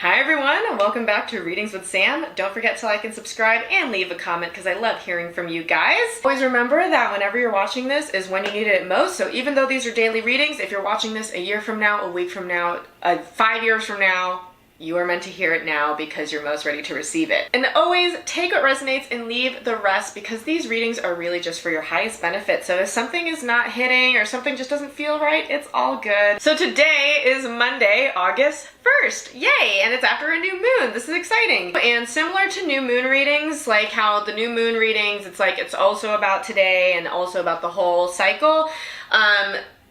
Hi everyone, and welcome back to Readings with Sam. Don't forget to like and subscribe and leave a comment because I love hearing from you guys. Always remember that whenever you're watching this is when you need it most. So even though these are daily readings, if you're watching this a year from now, a week from now, 5 years from now, you are meant to hear it now because you're most ready to receive it. And always take what resonates and leave the rest because these readings are really just for your highest benefit. So if something is not hitting or something just doesn't feel right, it's all good. So today is Monday, August 1st. Yay! And it's after a new moon. This is exciting. And similar to new moon readings, like how the new moon readings, it's also about today and also about the whole cycle.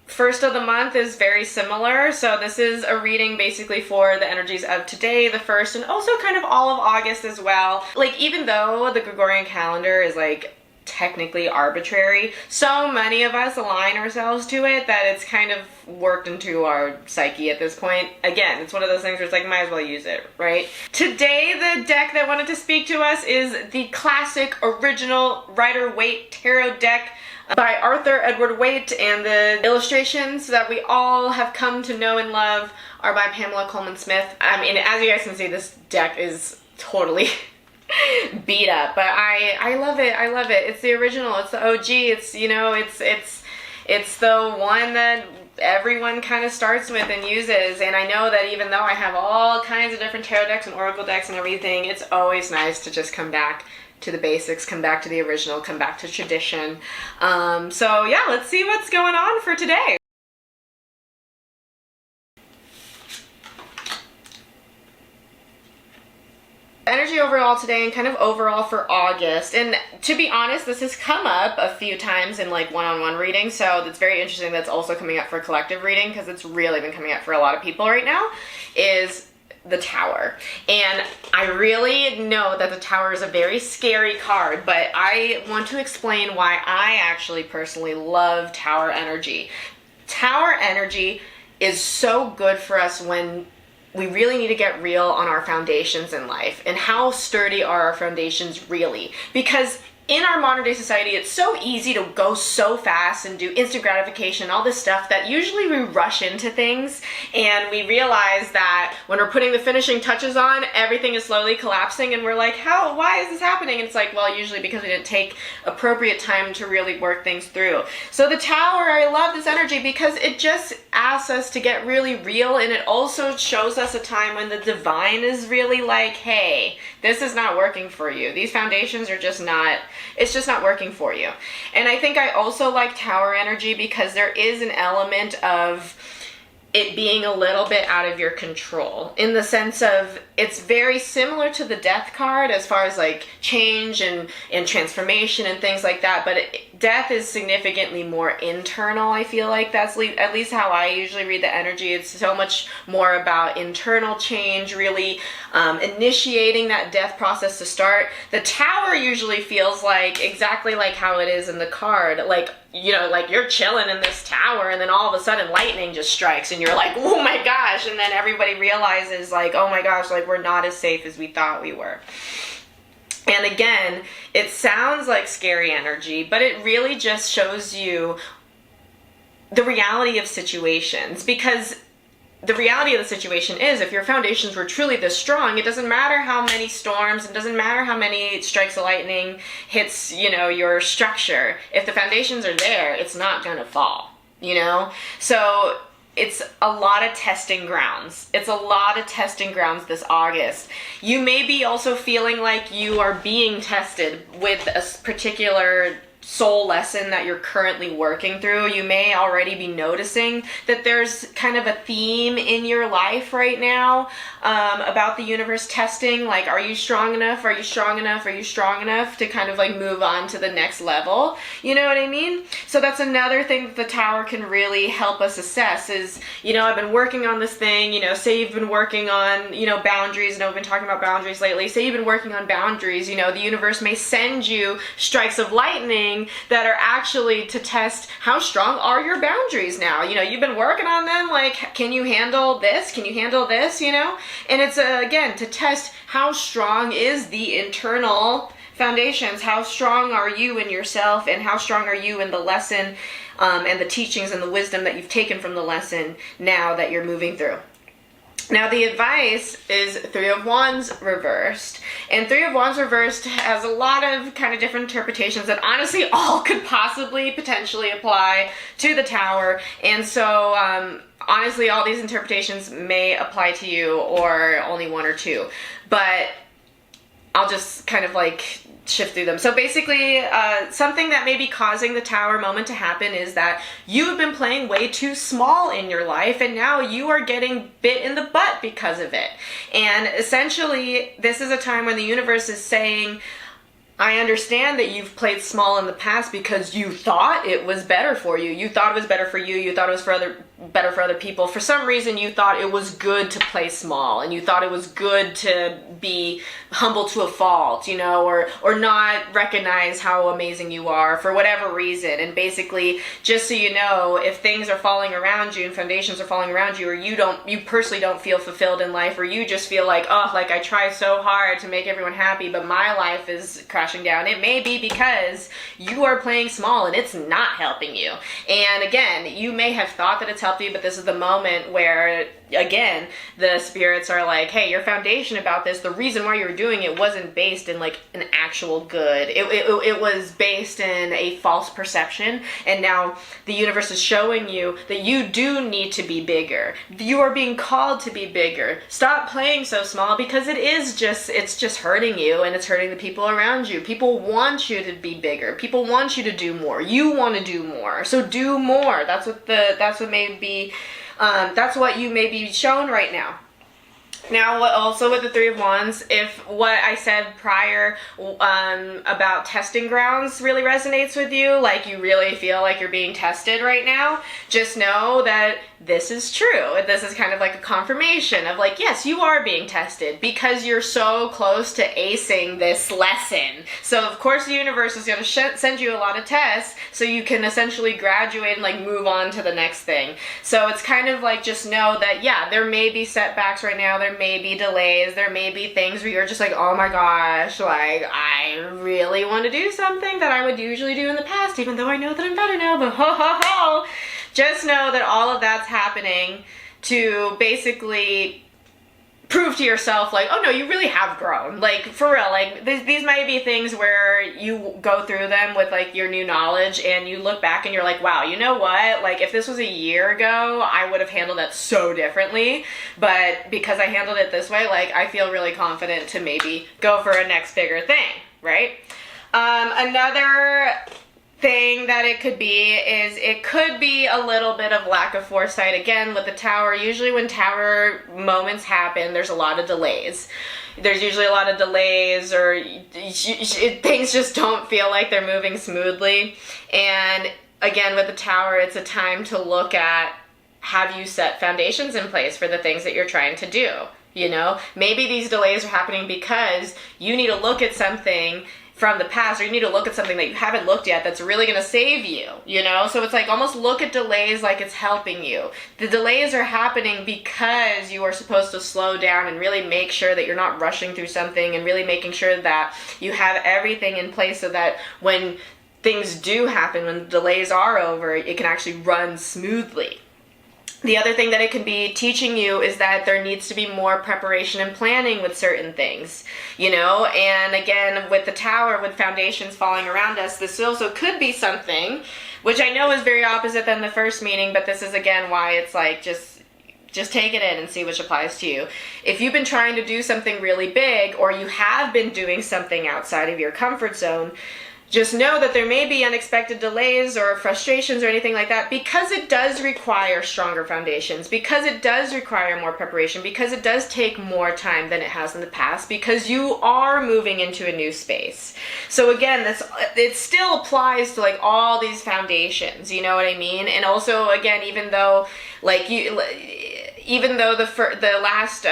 First of the month is very similar, so this is a reading basically for the energies of today, the first, and also kind of all of August as well. Like, even though the Gregorian calendar is like technically arbitrary, so many of us align ourselves to it that it's kind of worked into our psyche at this point. Again, it's one of those things where it's like, might as well use it, right? Today, the deck that wanted to speak to us is the classic original Rider-Waite tarot deck by Arthur Edward Waite, and the illustrations that we all have come to know and love are by Pamela Coleman Smith. I mean, as you guys can see, this deck is totally beat up, but I love it. I love it. It's the original. It's the OG. It's, you know, it's the one that everyone kind of starts with and uses. And I know that even though I have all kinds of different tarot decks and oracle decks and everything, it's always nice to just come back to the basics, come back to the original, come back to tradition. So yeah, let's see what's going on for today. Energy overall today and kind of overall for August. And to be honest, this has come up a few times in like one-on-one readings, so it's very interesting that's also coming up for collective reading because it's really been coming up for a lot of people right now, is the Tower. And I really know that the Tower is a very scary card, but I want to explain why I actually personally love Tower energy. Tower energy is so good for us when we really need to get real on our foundations in life and how sturdy are our foundations really, because in our modern day society, it's so easy to go so fast and do instant gratification, all this stuff, that usually we rush into things and we realize that when we're putting the finishing touches on, everything is slowly collapsing and we're like, why is this happening? And it's like, well, usually because we didn't take appropriate time to really work things through. So the Tower, I love this energy because it just asks us to get really real, and it also shows us a time when the divine is really like, hey, this is not working for you. These foundations are just not, it's just not working for you. And I think I also like Tower energy because there is an element of it being a little bit out of your control, in the sense of it's very similar to the Death card as far as like change and transformation and things like that, but Death is significantly more internal. I feel like that's at least how I usually read the energy. It's so much more about internal change, really initiating that death process to start. The Tower usually feels like exactly like how it is in the card, like, you know, like you're chilling in this tower and then all of a sudden lightning just strikes and you're like, oh my gosh, and then everybody realizes like, oh my gosh, like we're not as safe as we thought we were. And again, it sounds like scary energy, but it really just shows you the reality of situations, because the reality of the situation is if your foundations were truly this strong, it doesn't matter how many storms, it doesn't matter how many strikes of lightning hits, you know, your structure. If the foundations are there, it's not gonna fall, you know? So it's a lot of testing grounds. It's a lot of testing grounds this August. You may be also feeling like you are being tested with a particular soul lesson that you're currently working through. You may already be noticing that there's kind of a theme in your life right now about the universe testing, like, are you strong enough? Are you strong enough? Are you strong enough to kind of like move on to the next level? You know what I mean? So that's another thing that the Tower can really help us assess is, you know, I've been working on this thing, you know, say you've been working on, you know, boundaries, and I've been talking about boundaries lately. Say you've been working on boundaries, you know, the universe may send you strikes of lightning that are actually to test how strong are your boundaries now. You know, you've been working on them, like, can you handle this? Can you handle this, you know? And it's, again, to test how strong is the internal foundations, how strong are you in yourself, and how strong are you in the lesson and the teachings and the wisdom that you've taken from the lesson now that you're moving through. Now the advice is Three of Wands reversed. And Three of Wands reversed has a lot of kind of different interpretations that honestly all could possibly potentially apply to the Tower. And so honestly, all these interpretations may apply to you, or only one or two. But I'll just kind of like shift through them. So basically, something that may be causing the Tower moment to happen is that you've been playing way too small in your life, and now you are getting bit in the butt because of it. And essentially, this is a time when the universe is saying, I understand that you've played small in the past because you thought it was better for you. You thought it was better for you. You thought it was better for other people. For some reason, you thought it was good to play small, and you thought it was good to be humble to a fault, you know, or not recognize how amazing you are for whatever reason. And basically, just so you know, if things are falling around you and foundations are falling around you, or you personally don't feel fulfilled in life, or you just feel like, oh, like I try so hard to make everyone happy, but my life is crashing down, it may be because you are playing small and it's not helping you. And again, you may have thought that it's helped you, but this is the moment where, again, the spirits are like, hey, your foundation about this, the reason why you were doing it wasn't based in like an actual good. It was based in a false perception. And now the universe is showing you that you do need to be bigger. You are being called to be bigger. Stop playing so small, because it's just hurting you, and it's hurting the people around you. People want you to be bigger. People want you to do more. You want to do more. So do more. That's what you may be shown right now. Now, also with the Three of Wands, if what I said prior about testing grounds really resonates with you, like you really feel like you're being tested right now, just know that this is true. This is kind of like a confirmation of like, yes, you are being tested because you're so close to acing this lesson. So of course the universe is going to send you a lot of tests so you can essentially graduate and like move on to the next thing. So it's kind of like, just know that, yeah, there may be setbacks right now. There may be delays. There may be things where you're just like, oh my gosh, like I really want to do something that I would usually do in the past, even though I know that I'm better now, but ho ho ho. Just know that all of that's happening to basically prove to yourself, like, oh no, you really have grown. Like, for real, like, these might be things where you go through them with, like, your new knowledge, and you look back and you're like, wow, you know what? Like, if this was a year ago, I would have handled that so differently. But because I handled it this way, like, I feel really confident to maybe go for a next bigger thing, right? Another thing that it could be is it could be a little bit of lack of foresight. Again, with the Tower, usually when Tower moments happen, there's a lot of delays. There's usually a lot of delays, or things just don't feel like they're moving smoothly. And again, with the Tower, it's a time to look at, have you set foundations in place for the things that you're trying to do? You know, maybe these delays are happening because you need to look at something from the past, or you need to look at something that you haven't looked yet that's really going to save you, you know? So it's like, almost look at delays like it's helping you. The delays are happening because you are supposed to slow down and really make sure that you're not rushing through something, and really making sure that you have everything in place so that when things do happen, when the delays are over, it can actually run smoothly. The other thing that it can be teaching you is that there needs to be more preparation and planning with certain things, you know? And again, with the Tower, with foundations falling around us, this also could be something, which I know is very opposite than the first meaning, but this is again why it's like, just take it in and see which applies to you. If you've been trying to do something really big, or you have been doing something outside of your comfort zone, just know that there may be unexpected delays or frustrations or anything like that, because it does require stronger foundations, because it does require more preparation, because it does take more time than it has in the past, because you are moving into a new space. So again, it still applies to like all these foundations, you know what I mean? And also, again, even though the last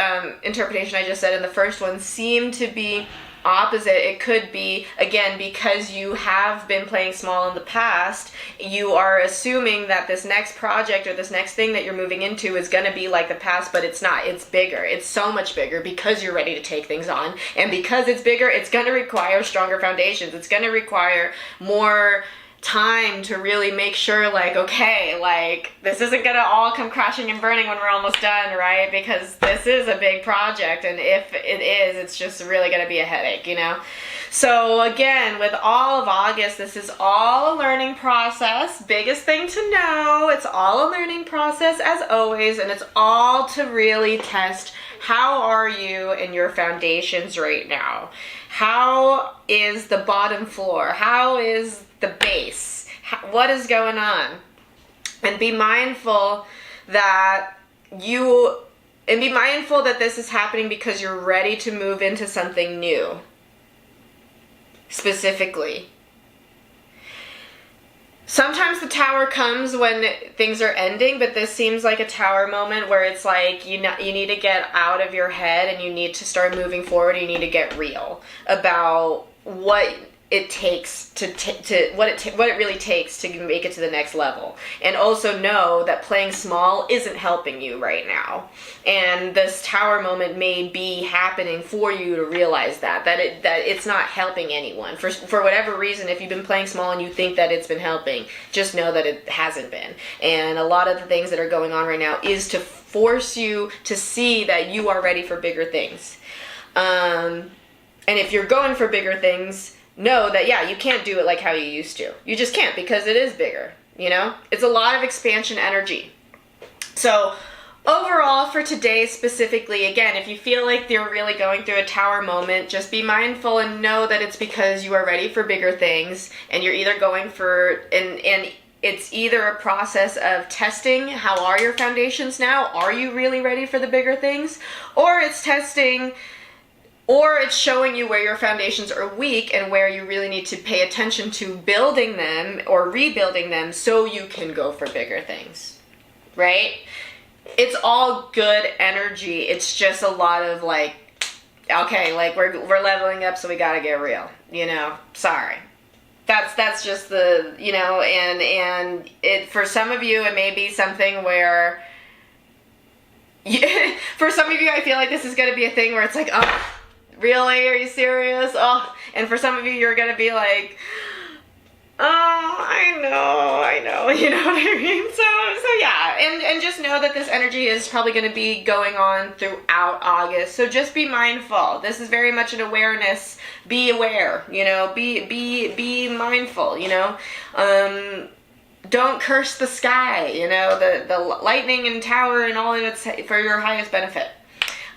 interpretation I just said and the first one seemed to be opposite, it could be, again, because you have been playing small in the past, you are assuming that this next project or this next thing that you're moving into is going to be like the past, but it's not. It's bigger. It's so much bigger, because you're ready to take things on. And because it's bigger, it's going to require stronger foundations. It's going to require more time to really make sure, like, okay, like, this isn't gonna all come crashing and burning when we're almost done, right? Because this is a big project, and if it is, it's just really gonna be a headache, you know? So again, with all of August, this is all a learning process. Biggest thing to know, it's all a learning process as always, and it's all to really test how are you in your foundations right now? How is the bottom floor? How is the base? What is going on? And be mindful that this is happening because you're ready to move into something new. Specifically. Sometimes the tower comes when things are ending, but this seems like a tower moment where it's like you need to get out of your head and you need to start moving forward. You need to get real about what it takes what it really takes to make it to the next level, and also know that playing small isn't helping you right now, and this tower moment may be happening for you to realize that it's not helping anyone for whatever reason. If you've been playing small and you think that it's been helping, just know that it hasn't been. And a lot of the things that are going on right now is to force you to see that you are ready for bigger things, and if you're going for bigger things, know that, yeah, you can't do it like how you used to. You just can't, because it is bigger, you know? It's a lot of expansion energy. So overall for today specifically, again, if you feel like you're really going through a tower moment, just be mindful and know that it's because you are ready for bigger things, and you're either going for, and it's either a process of testing how are your foundations now, are you really ready for the bigger things, or it's testing, or it's showing you where your foundations are weak and where you really need to pay attention to building them or rebuilding them so you can go for bigger things, right? It's all good energy. It's just a lot of like, okay, like we're leveling up, so we gotta get real, you know? Sorry. That's just the, you know, and it, for some of you, it may be something where, for some of you, I feel like this is gonna be a thing where it's like, oh, really? Are you serious? Oh, and for some of you, you're gonna be like, oh, I know, you know what I mean? So yeah, and just know that this energy is probably gonna be going on throughout August. So just be mindful. This is very much an awareness. Be aware, you know. Be mindful, you know. Don't curse the sky, you know. The lightning and tower and all of it's for your highest benefit.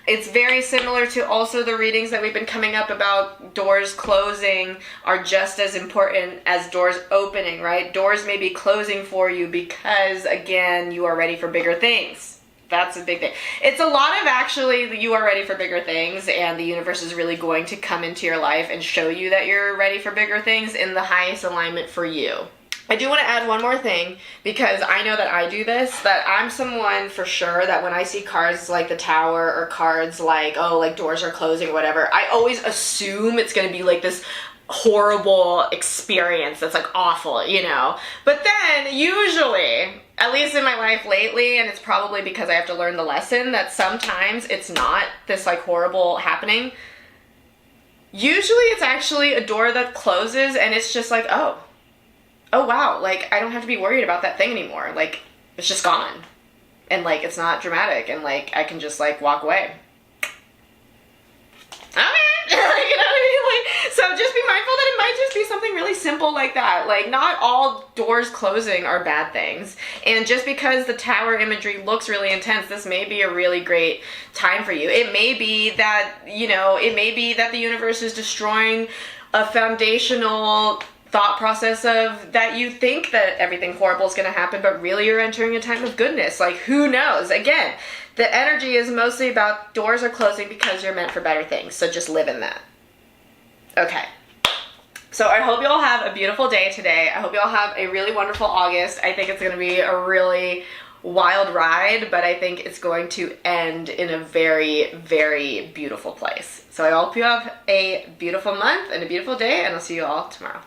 It's very similar to also the readings that we've been coming up about doors closing are just as important as doors opening, right? Doors may be closing for you because, again, you are ready for bigger things. That's a big thing. It's a lot of actually you are ready for bigger things, and the universe is really going to come into your life and show you that you're ready for bigger things in the highest alignment for you. I do want to add one more thing, because I know that I do this, that I'm someone for sure that when I see cards like the tower or cards like, oh, like doors are closing or whatever, I always assume it's going to be like this horrible experience that's like awful, you know? But then usually, at least in my life lately, and it's probably because I have to learn the lesson that sometimes it's not this like horrible happening. Usually it's actually a door that closes and it's just like, oh wow, like I don't have to be worried about that thing anymore. Like it's just gone. And like it's not dramatic, and like I can just like walk away. Okay. You know what I mean? Like, so just be mindful that it might just be something really simple like that. Like not all doors closing are bad things. And just because the tower imagery looks really intense, this may be a really great time for you. It may be that, you know, it may be that the universe is destroying a foundational thought process of that you think that everything horrible is going to happen, but really you're entering a time of goodness. Like who knows? Again, the energy is mostly about doors are closing because you're meant for better things. So just live in that. Okay. So I hope you all have a beautiful day today. I hope you all have a really wonderful August. I think it's going to be a really wild ride, but I think it's going to end in a very, very beautiful place. So I hope you have a beautiful month and a beautiful day, and I'll see you all tomorrow.